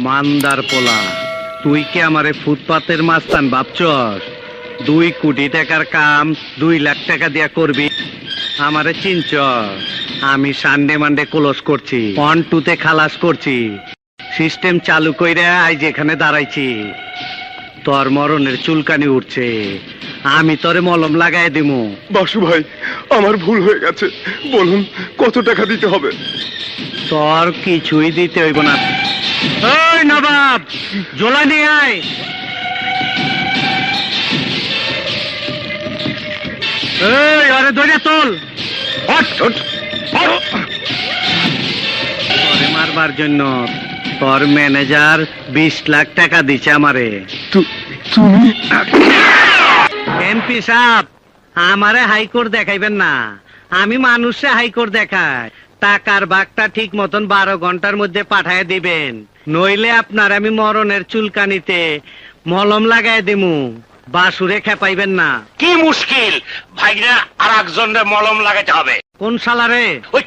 মান্দার পোলা, তুই কি আমারে ফুটপাতের মাস্তান ভাবছস? 2 কোটি টাকার কাম 2 লাখ টাকা দিয়া করবি? আমারে চিনছ? আমি সানডে মানডে ক্লোজ করছি, 1-2 খালাস করছি, সিস্টেম চালু কইরা আজ এখানে দাঁড়াইছি। তোর মরণের চুলকানি উঠছে, আমি তোরে মলম লাগাই দিমু। বাসু ভাই, আমার ভুল হয়ে গেছে, বলুন কত টাকা দিতে হবে? তোর কিছুই দিতে হইব না। ওই নবাব, জোলা নিয়ে আয়। এই আরে ধরে তোল। তোরে মারবার জন্য তোর ম্যানেজার 20 লাখ টাকা দিছে আমারে। তুমি? এমপি সাহেব, আমারে হাইকোর্ট দেখাইবেন না, আমি মানুষে হাইকোর্ট দেখাই। টাকার বাগটা ঠিক মতন 12 ঘন্টার মধ্যে পাঠায় দিবেন, নইলে আপনার আমি মরণের চুলকানিতে মলম লাগাই দিমু। বাসুরে খেপাইবেন না। কি মুশকিল ভাইরা, আর একজনের মলম লাগাতে হবে। কোন শালারে? ওই